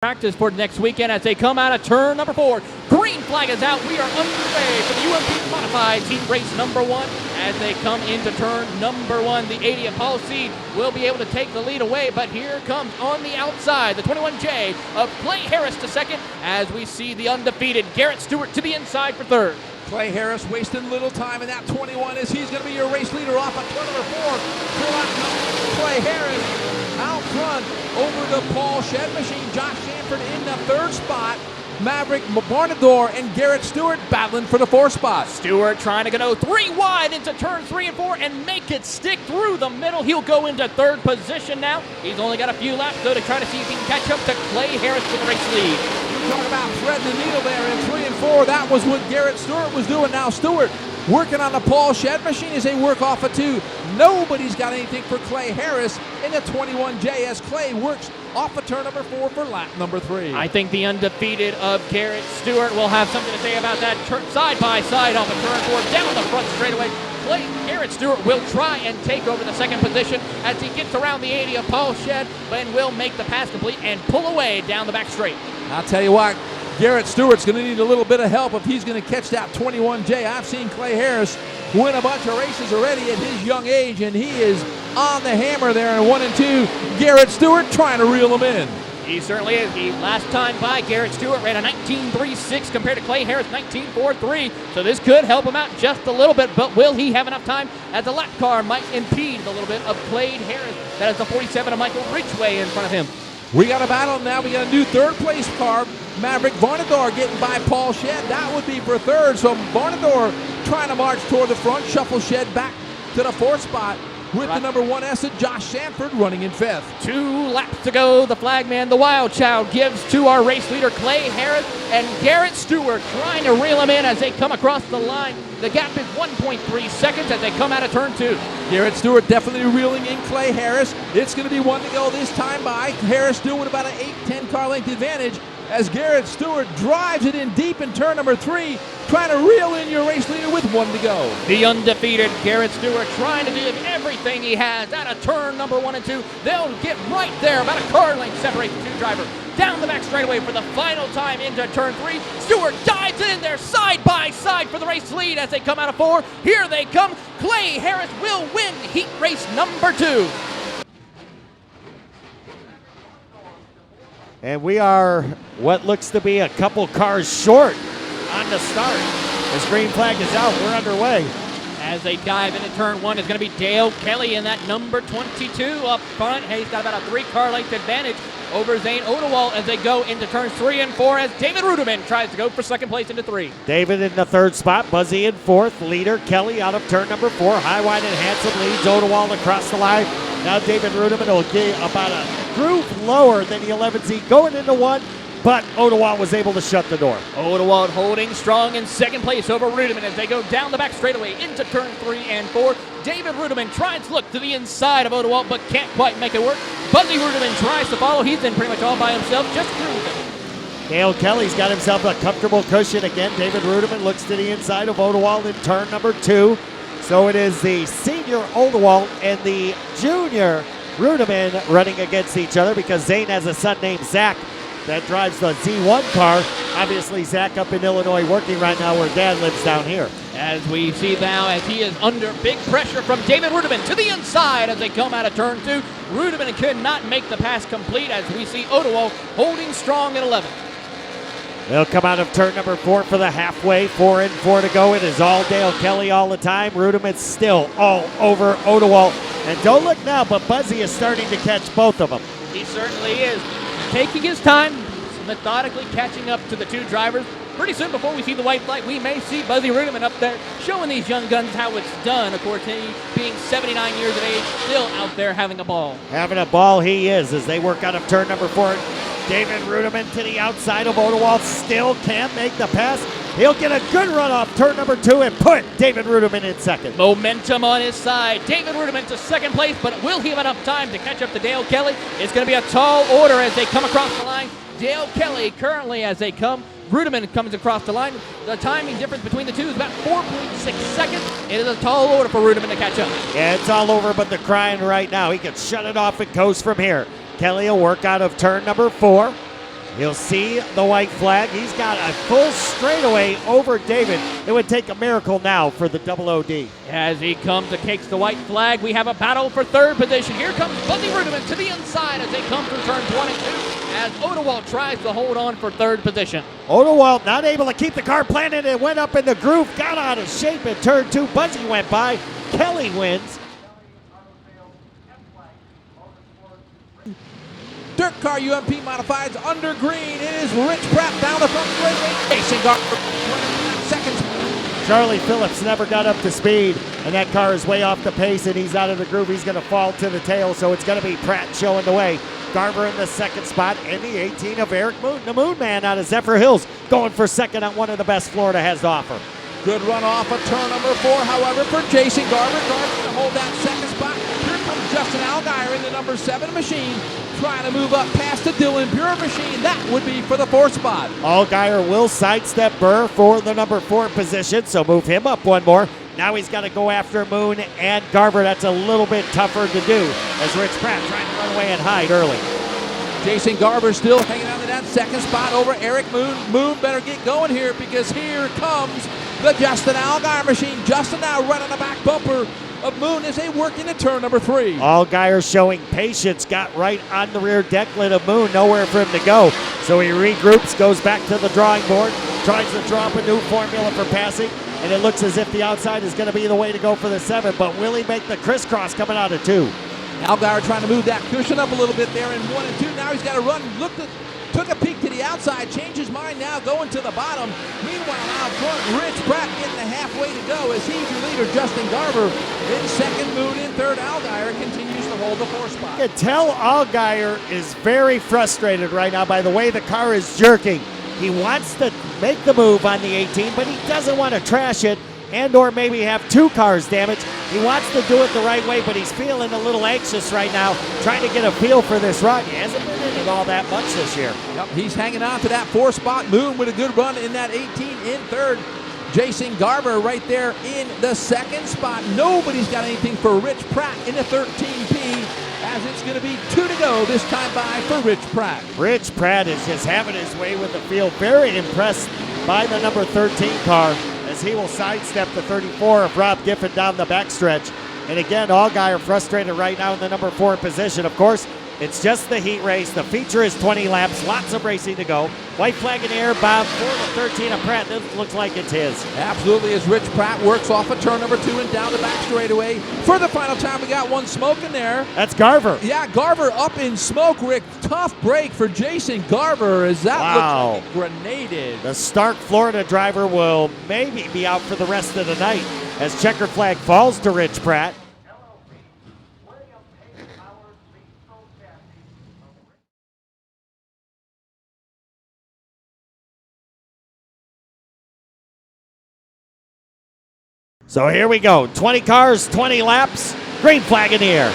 Practice for next weekend as they come out of turn number 4. Green flag is out. We are underway for the UMP Modified Team Race number 1 as they come into turn number 1. The 80 Apollo Seed will be able to take the lead away, but here comes on the outside the 21J of Clay Harris to second as we see the undefeated Garrett Stewart to the inside for third. Clay Harris wasting little time in that 21 as he's going to be your race leader off of turn number 4. Clay Harris out front over the Paul Shed Machine. Josh Sanford in the third spot. Maverick Barnador and Garrett Stewart battling for the 4th spot. Stewart trying to go 3 wide into turn 3 and 4 and make it stick through the middle. He'll go into third position now. He's only got a few laps though to try to see if he can catch up to Clay Harris for the race lead. You talk about threading the needle there in 3 and 4. That was what Garrett Stewart was doing. Now Stewart working on the Paul Shed Machine as they work off of 2. Nobody's got anything for Clay Harris in the 21J as Clay works off of turn number 4 for lap number 3. I think the undefeated of Garrett Stewart will have something to say about that side by side off of turn 4 down the front straightaway. Garrett Stewart will try and take over the second position as he gets around the 80 of Paul Shed, but will make the pass complete and pull away down the back straight. I'll tell you what, Garrett Stewart's going to need a little bit of help if he's going to catch that 21J. I've seen Clay Harris win a bunch of races already at his young age, and he is on the hammer there in 1 and 2. Garrett Stewart trying to reel him in. He certainly is. He last time by Garrett Stewart ran a 19.36 compared to Clay Harris 19.43. So this could help him out just a little bit, but will he have enough time as the lap car might impede a little bit of Clay Harris? That is the 47 of Michael Ridgway in front of him. We got a battle now. We got a new third place car. Maverick Barnador getting by Paul Shed. That would be for third. So Barnador trying to march toward the front. Shuffle Shed back to the 4th spot with the number 1 Essence, Josh Sanford, running in 5th. 2 laps to go. The flagman, the Wild Child, gives to our race leader Clay Harris and Garrett Stewart trying to reel him in as they come across the line. The gap is 1.3 seconds as they come out of turn 2. Garrett Stewart definitely reeling in Clay Harris. It's going to be 1 to go this time by. Harris still with about an 8-10 car length advantage as Garrett Stewart drives it in deep in turn number 3, trying to reel in your race leader with 1 to go. The undefeated Garrett Stewart trying to give everything he has out of turn number 1 and 2. They'll get right there, about a car length separates the 2 driver. Down the back straightaway for the final time into turn 3. Stewart dives in there side by side for the race lead as they come out of 4. Here they come. Clay Harris will win heat race number 2. And we are what looks to be a couple cars short on the start. As green flag is out, we're underway. As they dive into turn 1, it's going to be Dale Kelly in that number 22 up front. He's got about a 3 car length advantage over Zane Odewald as they go into turns 3 and 4 as David Ruderman tries to go for second place into 3. David in the 3rd spot, Buzzy in 4th, leader Kelly out of turn number 4. High, wide, and handsome leads Odewald across the line. Now David Ruderman will get about a groove lower than the 11Z going into 1, but Odewald was able to shut the door. Odewald holding strong in second place over Ruderman as they go down the back straightaway into turn 3 and 4. David Ruderman tries to look to the inside of Odewald but can't quite make it work. Buzzy Ruderman tries to follow. He's in pretty much all by himself, just cruising. Dale Kelly's got himself a comfortable cushion again. David Ruderman looks to the inside of Odewald in turn number 2. So it is the senior Odewald and the junior Ruderman running against each other because Zane has a son named Zach that drives the Z1 car. Obviously, Zach up in Illinois working right now where Dad lives down here. As we see now, as he is under big pressure from David Ruderman to the inside as they come out of turn 2. Ruderman could not make the pass complete as we see Odewald holding strong at 11. They'll come out of turn number 4 for the halfway. 4 and 4 to go. It is all Dale Kelly all the time. Ruderman's still all over Odewald. And don't look now, but Buzzy is starting to catch both of them. He certainly is. Taking his time, methodically catching up to the 2 drivers. Pretty soon before we see the white flag, we may see Buzzy Ruderman up there showing these young guns how it's done. Of course, he being 79 years of age, still out there having a ball. Having a ball he is as they work out of turn number 4. David Ruderman to the outside of Odewald, still can't make the pass. He'll get a good run off turn number 2 and put David Ruderman in second. Momentum on his side. David Ruderman to second place, but will he have enough time to catch up to Dale Kelly? It's going to be a tall order as they come across the line. Dale Kelly currently as they come. Ruderman comes across the line. The timing difference between the two is about 4.6 seconds. It is a tall order for Ruderman to catch up. Yeah, it's all over but the crying right now. He can shut it off and coast from here. Kelly will work out of turn number 4. He'll see the white flag. He's got a full straightaway over David. It would take a miracle now for the double OD. As he comes and takes the white flag, we have a battle for third position. Here comes Buzzy Rudiman to the inside as they come through turn 22, as Odewald tries to hold on for third position. Odewald not able to keep the car planted. It went up in the groove, got out of shape in turn 2. Buzzy went by. Kelly wins. Dirt car UMP modifieds under green. It is Rich Pratt down the front straightaway. Racing Garber, 29 seconds. Charlie Phillips never got up to speed, and that car is way off the pace, and he's out of the groove. He's going to fall to the tail, so it's going to be Pratt showing the way. Garber in the second spot, and the 18 of Eric Moon, the Moon Man out of Zephyr Hills, going for second on one of the best Florida has to offer. Good run off of turn number 4, however, for Jason Garber. Garber to hold that second spot. Here comes Justin Allgaier in the number 7 machine, trying to move up past the Dylan Pure machine. That would be for the 4th spot. Allgaier will sidestep Burr for the number 4 position, so move him up one more. Now he's got to go after Moon and Garber. That's a little bit tougher to do as Rich Pratt trying to run away and hide early. Jason Garber still hanging on to that second spot over Eric Moon. Moon better get going here because here comes the Justin Allgaier machine. Justin now right on the back bumper of Moon as they work into turn number 3. Allgaier showing patience, got right on the rear deck lid of Moon, nowhere for him to go. So he regroups, goes back to the drawing board, tries to draw up a new formula for passing, and it looks as if the outside is going to be the way to go for the 7, but will he make the crisscross coming out of 2? Allgaier trying to move that cushion up a little bit there in 1 and 2. Now he's got to run. Took a peek to the outside, changed his mind now, going to the bottom. Meanwhile, out front, Rich Pratt getting the halfway to go as he's your leader, Justin Garber. In second, Moon in third. Allgaier continues to hold the 4th spot. You can tell Allgaier is very frustrated right now by the way the car is jerking. He wants to make the move on the 18, but he doesn't want to trash it and or maybe have 2 cars damaged. He wants to do it the right way, but he's feeling a little anxious right now, trying to get a feel for this run. He hasn't been in it all that much this year. Yep, he's hanging on to that 4th spot. Moon with a good run in that 18 in third. Jason Garber right there in the 2nd spot. Nobody's got anything for Rich Pratt in the 13P as it's going to be 2 to go this time by for Rich Pratt. Rich Pratt is just having his way with the field. Very impressed by the number 13 car, as he will sidestep the 34 of Rob Giffen down the backstretch. And again, Allgaier frustrated right now in the number 4 position. Of course, it's just the heat race. The feature is 20 laps, lots of racing to go. White flag in the air, Bob, for the 13 of Pratt. This looks like it's his. Absolutely, as Rich Pratt works off of turn number 2 and down the back straightaway. For the final time, we got one smoke in there. That's Garver. Yeah, Garver up in smoke, Rick. Tough break for Jason Garver as that looks like it grenaded. The Stark, Florida driver will maybe be out for the rest of the night as checker flag falls to Rich Pratt. So here we go. 20 cars, 20 laps. Green flag in the air.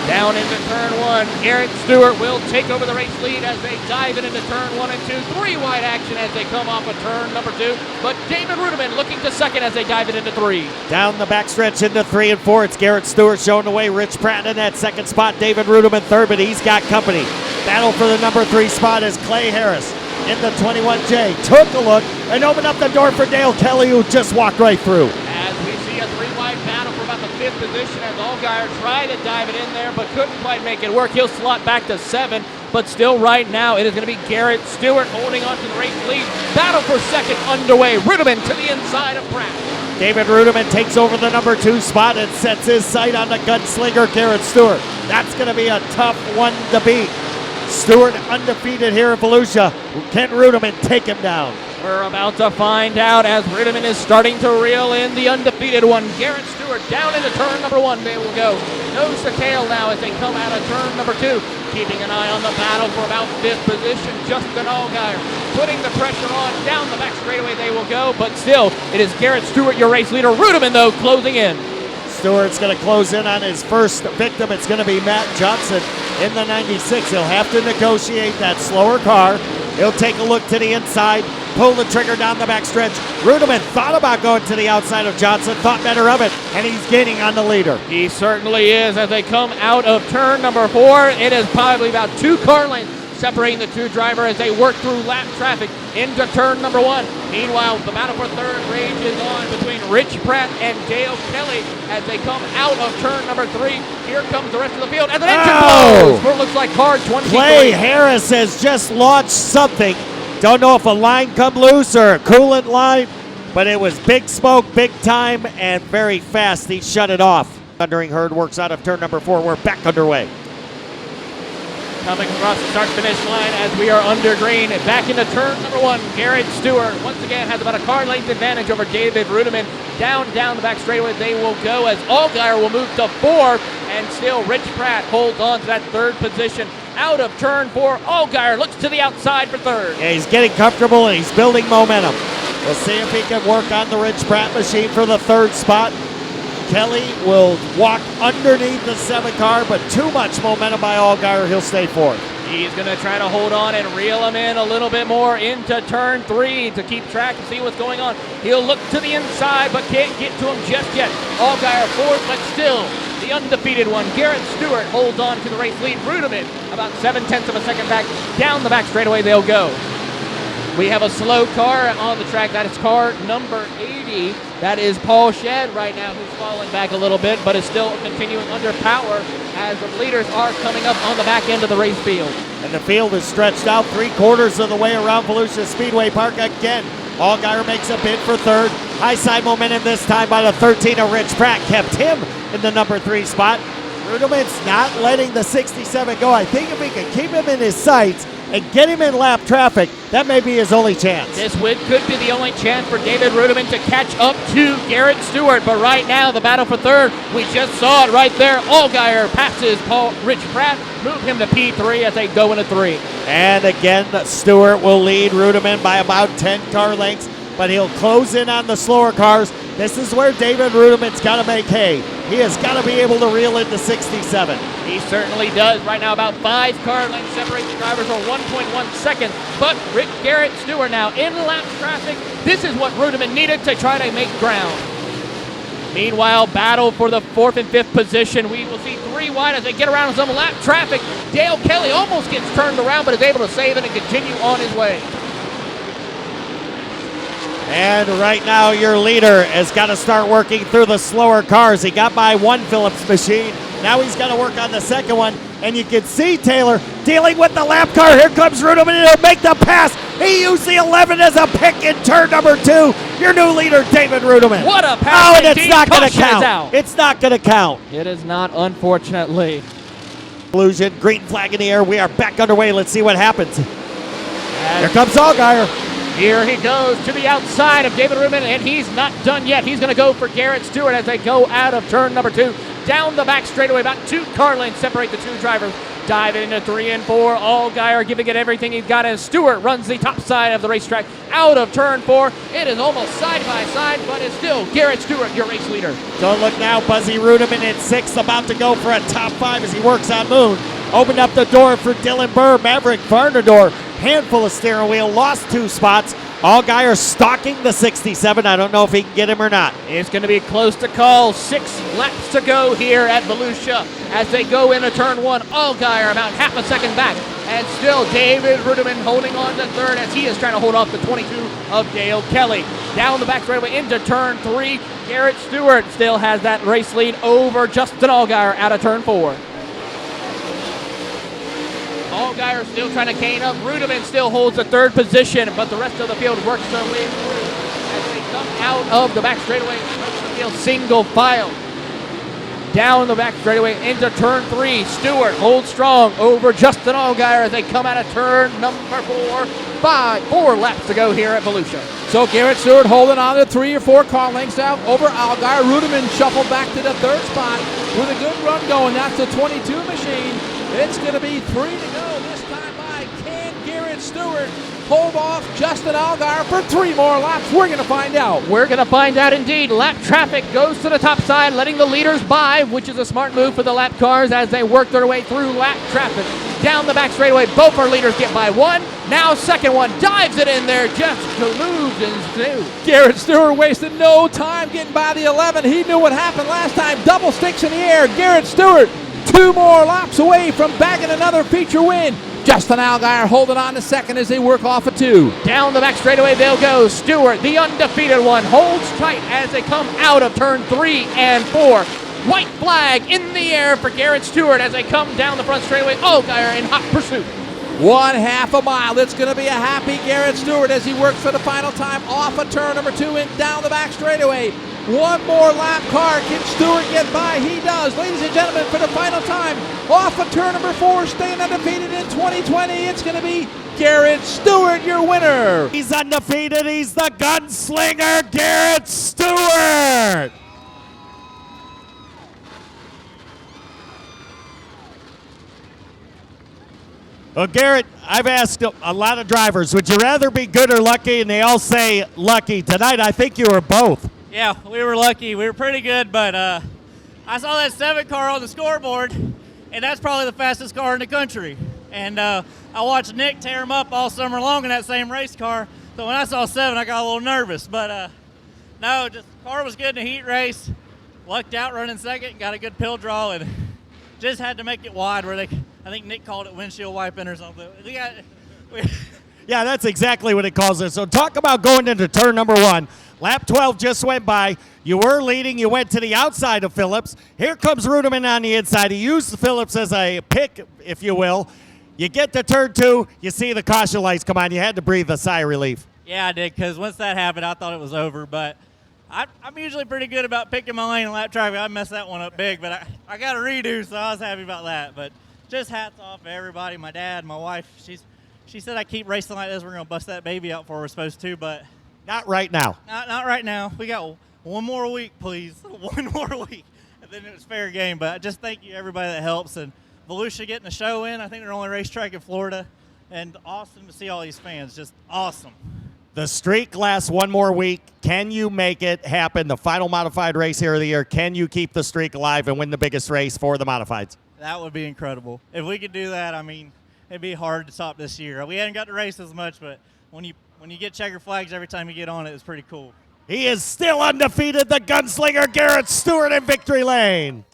Down into turn 1, Garrett Stewart will take over the race lead as they dive into turn 1 and 2. 3 wide action as they come off of turn number 2. But David Rudiman looking to second as they dive it into 3. Down the backstretch into 3 and 4. It's Garrett Stewart showing the way. Rich Pratt in that second spot. David Rudiman third, but he's got company. Battle for the number 3 spot is Clay Harris in the 21J. Took a look and opened up the door for Dale Kelly, who just walked right through. As we see a 3-wide battle for about the 5th position as Allgaier tried to dive it in there but couldn't quite make it work. He'll slot back to 7, but still right now it is going to be Garrett Stewart holding on to the race lead. Battle for second underway. Rudiman to the inside of Pratt. David Rudiman takes over the number 2 spot and sets his sight on the gunslinger Garrett Stewart. That's going to be a tough one to beat. Stewart undefeated here in Volusia. Can Rudiman take him down? We're about to find out as Rudiman is starting to reel in the undefeated one. Garrett Stewart down into turn number 1. They will go nose to tail now as they come out of turn number 2. Keeping an eye on the battle for about 5th position. Justin Allgaier putting the pressure on. Down the back straightaway they will go, but still it is Garrett Stewart, your race leader. Rudiman, though, closing in. Stewart's going to close in on his first victim. It's going to be Matt Johnson in the 96. He'll have to negotiate that slower car. He'll take a look to the inside. pull the trigger down the backstretch. Rudeman thought about going to the outside of Johnson, thought better of it, and he's gaining on the leader. He certainly is as they come out of turn number 4. It is probably about 2 car lengths separating the two drivers as they work through lap traffic into turn number 1. Meanwhile, the battle for third rages on between Rich Pratt and Dale Kelly as they come out of turn number 3. Here comes the rest of the field as an engine blows for it looks like car 23. Clay Harris has just launched something. Don't know if a line come loose or a coolant line, but it was big smoke, big time, and very fast. He shut it off. Thundering Herd works out of turn number 4. We're back underway. Coming across the start-finish line as we are under green. Back into turn number 1. Garrett Stewart once again has about a car length advantage over David Rudeman. Down the back straightaway they will go as Allgaier will move to 4. And still Rich Pratt holds on to that third position. Out of turn 4, Allgaier looks to the outside for third. Yeah, he's getting comfortable and he's building momentum. We'll see if he can work on the Rich Pratt machine for the third spot. Kelly will walk underneath the 7 car, but too much momentum by Allgaier. He'll stay fourth. He's going to try to hold on and reel him in a little bit more into turn 3 to keep track and see what's going on. He'll look to the inside, but can't get to him just yet. Allgaier fourth, but still the undefeated one. Garrett Stewart holds on to the race lead. Rudeman about 7/10 of a second back. Down the back straightaway they'll go. We have a slow car on the track. That is car number 80. That is Paul Shedd right now, who's falling back a little bit, but is still continuing under power as the leaders are coming up on the back end of the race field. And the field is stretched out 3/4 of the way around Volusia Speedway Park again. Allgaier makes a bid for third. High side momentum this time by the 13 of Rich Pratt. Kept him in the number 3 spot. Rudeman's not letting the 67 go. I think if he can keep him in his sights and get him in lap traffic, that may be his only chance. This could be the only chance for David Rudeman to catch up to Garrett Stewart. But right now, the battle for third, we just saw it right there. Allgaier passes Rich Pratt, move him to P3 as they go into 3. And again, Stewart will lead Rudeman by about 10 car lengths, but he'll close in on the slower cars. This is where David Rudeman's got to make hay. He has got to be able to reel in the 67. He certainly does. Right now, about 5 car lengths separate the drivers for 1.1 seconds. But Garrett Stewart now in lap traffic. This is what Rudeman needed to try to make ground. Meanwhile, battle for the 4th and 5th position. We will see 3 wide as they get around some lap traffic. Dale Kelly almost gets turned around, but is able to save it and continue on his way. And right now, your leader has got to start working through the slower cars. He got by one Phillips machine. Now he's got to work on the second one. And you can see Taylor dealing with the lap car. Here comes Rudeman, and he'll make the pass. He used the 11 as a pick in turn number 2. Your new leader, David Rudeman. What a pass! Oh, and it's not going to count. Out. It's not going to count. It is not, unfortunately. Illusion, green flag in the air. We are back underway. Let's see what happens. Here comes Allgaier. Here he goes to the outside of David Rudeman, and he's not done yet. He's going to go for Garrett Stewart as they go out of turn number 2. Down the back straightaway, about 2 car lengths separate the 2 drivers. Dive into 3 and 4. Allgaier giving it everything he's got as Stewart runs the top side of the racetrack out of turn 4. It is almost side by side, but it's still Garrett Stewart, your race leader. Don't look now. Buzzy Rudeman in 6th, about to go for a top 5 as he works on Moon. Opened up the door for Dylan Burr. Maverick Varnador, handful of steering wheel, lost 2 spots. Allgaier stalking the 67. I don't know if he can get him or not. It's going to be close to call. 6 laps to go here at Volusia as they go into turn 1. Allgaier about half a second back. And still David Rudeman holding on to third as he is trying to hold off the 22 of Dale Kelly. Down the back straightaway into turn 3. Garrett Stewart still has that race lead over Justin Allgaier out of turn 4. Allgaier still trying to cane up. Rudeman still holds the 3rd position, but the rest of the field works their way through as they come out of the back straightaway. Field single file. Down the back straightaway into turn 3. Stewart holds strong over Justin Allgaier as they come out of turn number 4. 4 laps to go here at Volusia. So Garrett Stewart holding on to 3 or 4 car lengths out over Allgaier. Rudeman shuffled back to the 3rd spot with a good run going. That's the 22 machine. It's going to be 3 to go this time by. Can Garrett Stewart hold off Justin Allgaier for 3 more laps? We're going to find out. We're going to find out indeed. Lap traffic goes to the top side, letting the leaders by, which is a smart move for the lap cars as they work their way through lap traffic. down the back straightaway. Both our leaders get by one. Now second one dives it in there, just colluded and through. Garrett Stewart wasted no time getting by the 11. He knew what happened last time. Double sticks in the air. Garrett Stewart 2 more laps away from bagging another feature win. Justin Allgaier holding on to second as they work off a 2. Down the back straightaway they'll go. Stewart, the undefeated one, holds tight as they come out of turn 3 and 4. White flag in the air for Garrett Stewart as they come down the front straightaway. Allgaier in hot pursuit. 1/2 a mile. It's going to be a happy Garrett Stewart as he works for the final time off of turn number 2 and down the back straightaway. One more lap car. Can Stewart get by? He does. Ladies and gentlemen, for the final time, off of turn number 4, staying undefeated in 2020, it's going to be Garrett Stewart, your winner. He's undefeated. He's the gunslinger, Garrett Stewart. Well, Garrett, I've asked a lot of drivers, would you rather be good or lucky? And they all say lucky. Tonight, I think you were both. Yeah, we were lucky. We were pretty good, but I saw that 7 car on the scoreboard, and that's probably the fastest car in the country. And I watched Nick tear him up all summer long in that same race car. So when I saw 7, I got a little nervous. But no, just car was good in the heat race. Lucked out running second, got a good pill draw, and just had to make it wide where I think Nick called it windshield wiping or something. Yeah, that's exactly what it calls it. So talk about going into turn number 1. Lap 12 just went by. You were leading. You went to the outside of Phillips. Here comes Ruderman on the inside. He used Phillips as a pick, if you will. You get to turn 2. You see the caution lights come on. You had to breathe a sigh of relief. Yeah, I did, because once that happened, I thought it was over. But I'm usually pretty good about picking my lane in lap traffic. I messed that one up big, but I got a redo, so I was happy about that. But just hats off to everybody. My dad, my wife, she said I keep racing like this. We're going to bust that baby out before we're supposed to, but Not right now. not right now. We got one more week, please. One more week. And then it's fair game. But just thank you, everybody that helps. And Volusia getting the show in. I think they're the only racetrack in Florida. And awesome to see all these fans. Just awesome. The streak lasts one more week. Can you make it happen? The final modified race here of the year. Can you keep the streak alive and win the biggest race for the modifieds? That would be incredible. If we could do that, I mean, it'd be hard to top this year. We hadn't got to race as much, but when you get checker flags every time you get on it, it's pretty cool. He is still undefeated, the gunslinger Garrett Stewart in victory lane.